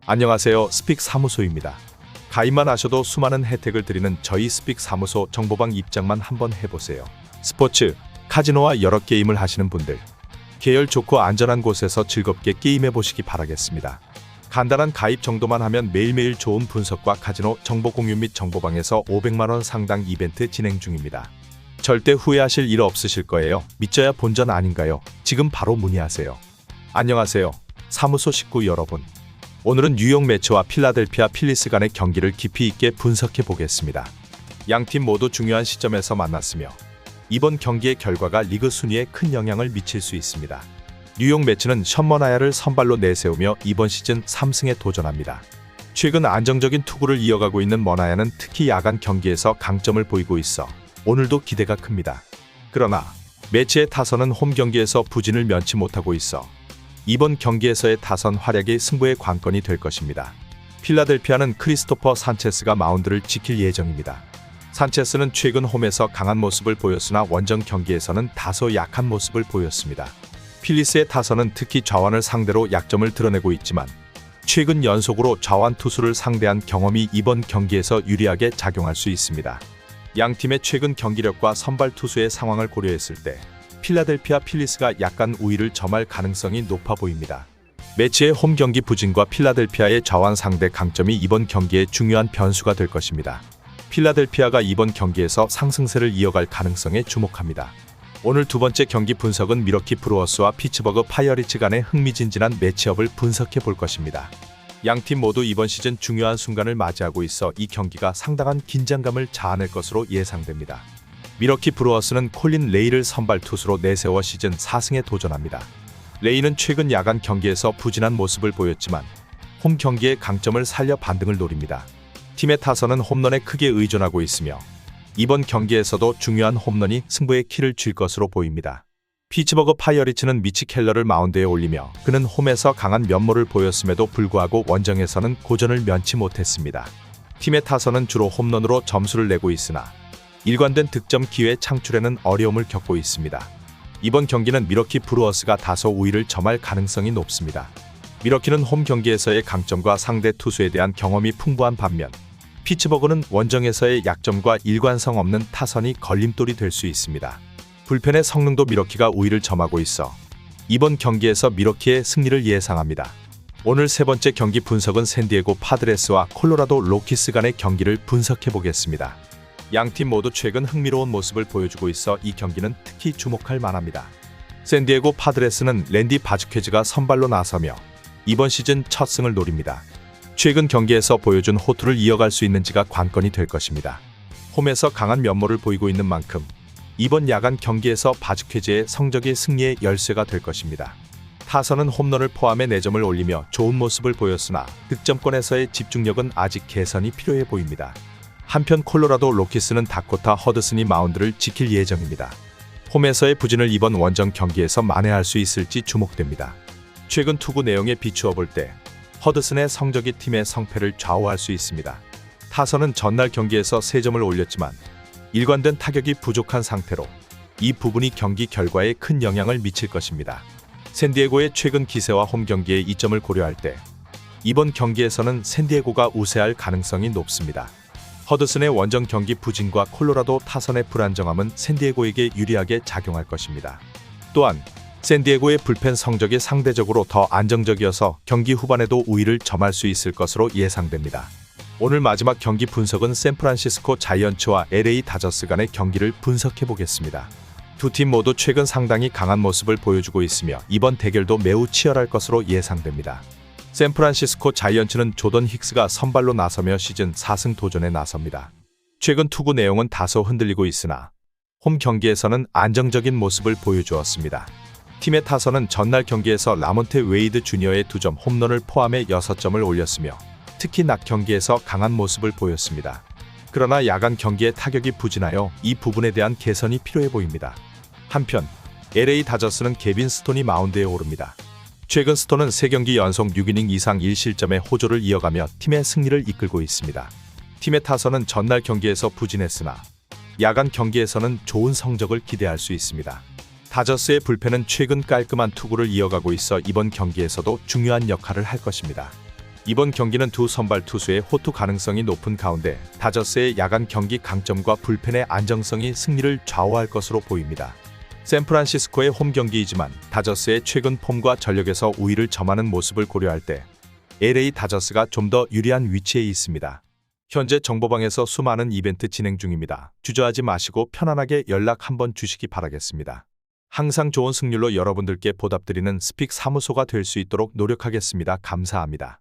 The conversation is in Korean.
안녕하세요. 스픽 사무소입니다. 가입만 하셔도 수많은 혜택을 드리는 저희 스픽 사무소 정보방 입장만 한번 해보세요. 스포츠, 카지노와 여러 게임을 하시는 분들, 계열 좋고 안전한 곳에서 즐겁게 게임해보시기 바라겠습니다. 간단한 가입 정도만 하면 매일매일 좋은 분석과 카지노 정보 공유 및 정보방에서 500만원 상당 이벤트 진행 중입니다. 절대 후회하실 일 없으실 거예요. 믿져야 본전 아닌가요? 지금 바로 문의하세요. 안녕하세요. 사무소 식구 여러분. 오늘은 뉴욕 매츠와 필라델피아 필리스 간의 경기를 깊이 있게 분석해 보겠습니다. 양팀 모두 중요한 시점에서 만났으며 이번 경기의 결과가 리그 순위에 큰 영향을 미칠 수 있습니다. 뉴욕 매츠는 션 머나야를 선발로 내세우며 이번 시즌 3승에 도전합니다. 최근 안정적인 투구를 이어가고 있는 머나야는 특히 야간 경기에서 강점을 보이고 있어 오늘도 기대가 큽니다. 그러나 매츠의 타선은 홈 경기에서 부진을 면치 못하고 있어 이번 경기에서의 타선 활약이 승부의 관건이 될 것입니다. 필라델피아는 크리스토퍼 산체스가 마운드를 지킬 예정입니다. 산체스는 최근 홈에서 강한 모습을 보였으나 원정 경기에서는 다소 약한 모습을 보였습니다. 필리스의 타선은 특히 좌완을 상대로 약점을 드러내고 있지만 최근 연속으로 좌완 투수를 상대한 경험이 이번 경기에서 유리하게 작용할 수 있습니다. 양팀의 최근 경기력과 선발 투수의 상황을 고려했을 때 필라델피아 필리스가 약간 우위를 점할 가능성이 높아 보입니다. 매치의 홈 경기 부진과 필라델피아의 좌완 상대 강점이 이번 경기의 중요한 변수가 될 것입니다. 필라델피아가 이번 경기에서 상승세를 이어갈 가능성에 주목합니다. 오늘 두 번째 경기 분석은 미러키 브루어스와 피츠버그 파이어리츠 간의 흥미진진한 매치업을 분석해 볼 것입니다. 양팀 모두 이번 시즌 중요한 순간을 맞이하고 있어 이 경기가 상당한 긴장감을 자아낼 것으로 예상됩니다. 미러키 브루어스는 콜린 레이를 선발 투수로 내세워 시즌 4승에 도전합니다. 레이는 최근 야간 경기에서 부진한 모습을 보였지만 홈 경기의 강점을 살려 반등을 노립니다. 팀의 타선은 홈런에 크게 의존하고 있으며 이번 경기에서도 중요한 홈런이 승부의 키를 쥘 것으로 보입니다. 피츠버그 파이어리츠는 미치 켈러를 마운드에 올리며 그는 홈에서 강한 면모를 보였음에도 불구하고 원정에서는 고전을 면치 못했습니다. 팀의 타선은 주로 홈런으로 점수를 내고 있으나 일관된 득점 기회 창출에는 어려움을 겪고 있습니다. 이번 경기는 미러키 브루어스가 다소 우위를 점할 가능성이 높습니다. 미러키는 홈 경기에서의 강점과 상대 투수에 대한 경험이 풍부한 반면 피츠버그는 원정에서의 약점과 일관성 없는 타선이 걸림돌이 될 수 있습니다. 불펜의 성능도 미러키가 우위를 점하고 있어 이번 경기에서 미러키의 승리를 예상합니다. 오늘 세 번째 경기 분석은 샌디에고 파드레스와 콜로라도 로키스 간의 경기를 분석해 보겠습니다. 양팀 모두 최근 흥미로운 모습을 보여주고 있어 이 경기는 특히 주목할 만합니다. 샌디에고 파드레스는 랜디 바즈퀘즈가 선발로 나서며 이번 시즌 첫 승을 노립니다. 최근 경기에서 보여준 호투를 이어갈 수 있는지가 관건이 될 것입니다. 홈에서 강한 면모를 보이고 있는 만큼 이번 야간 경기에서 바즈퀘즈의 성적이 승리의 열쇠가 될 것입니다. 타선은 홈런을 포함해 4점을 올리며 좋은 모습을 보였으나 득점권에서의 집중력은 아직 개선이 필요해 보입니다. 한편 콜로라도 로키스는 다코타 허드슨이 마운드를 지킬 예정입니다. 홈에서의 부진을 이번 원정 경기에서 만회할 수 있을지 주목됩니다. 최근 투구 내용에 비추어 볼 때 허드슨의 성적이 팀의 성패를 좌우할 수 있습니다. 타선은 전날 경기에서 3점을 올렸지만 일관된 타격이 부족한 상태로 이 부분이 경기 결과에 큰 영향을 미칠 것입니다. 샌디에고의 최근 기세와 홈 경기의 이점을 고려할 때 이번 경기에서는 샌디에고가 우세할 가능성이 높습니다. 허드슨의 원정 경기 부진과 콜로라도 타선의 불안정함은 샌디에고에게 유리하게 작용할 것입니다. 또한 샌디에고의 불펜 성적이 상대적으로 더 안정적이어서 경기 후반에도 우위를 점할 수 있을 것으로 예상됩니다. 오늘 마지막 경기 분석은 샌프란시스코 자이언츠와 LA 다저스 간의 경기를 분석해 보겠습니다. 두 팀 모두 최근 상당히 강한 모습을 보여주고 있으며 이번 대결도 매우 치열할 것으로 예상됩니다. 샌프란시스코 자이언츠는 조던 힉스가 선발로 나서며 시즌 4승 도전에 나섭니다. 최근 투구 내용은 다소 흔들리고 있으나 홈 경기에서는 안정적인 모습을 보여주었습니다. 팀의 타선은 전날 경기에서 라몬테 웨이드 주니어의 2점 홈런을 포함해 6점을 올렸으며 특히 낮 경기에서 강한 모습을 보였습니다. 그러나 야간 경기의 타격이 부진하여 이 부분에 대한 개선이 필요해 보입니다. 한편 LA 다저스는 케빈 스톤이 마운드에 오릅니다. 최근 스톤은 3경기 연속 6이닝 이상 1실점의 호조를 이어가며 팀의 승리를 이끌고 있습니다. 팀의 타선은 전날 경기에서 부진했으나 야간 경기에서는 좋은 성적을 기대할 수 있습니다. 다저스의 불펜은 최근 깔끔한 투구를 이어가고 있어 이번 경기에서도 중요한 역할을 할 것입니다. 이번 경기는 두 선발 투수의 호투 가능성이 높은 가운데 다저스의 야간 경기 강점과 불펜의 안정성이 승리를 좌우할 것으로 보입니다. 샌프란시스코의 홈 경기이지만 다저스의 최근 폼과 전력에서 우위를 점하는 모습을 고려할 때 LA 다저스가 좀 더 유리한 위치에 있습니다. 현재 정보방에서 수많은 이벤트 진행 중입니다. 주저하지 마시고 편안하게 연락 한번 주시기 바라겠습니다. 항상 좋은 승률로 여러분들께 보답드리는 스픽 사무소가 될 수 있도록 노력하겠습니다. 감사합니다.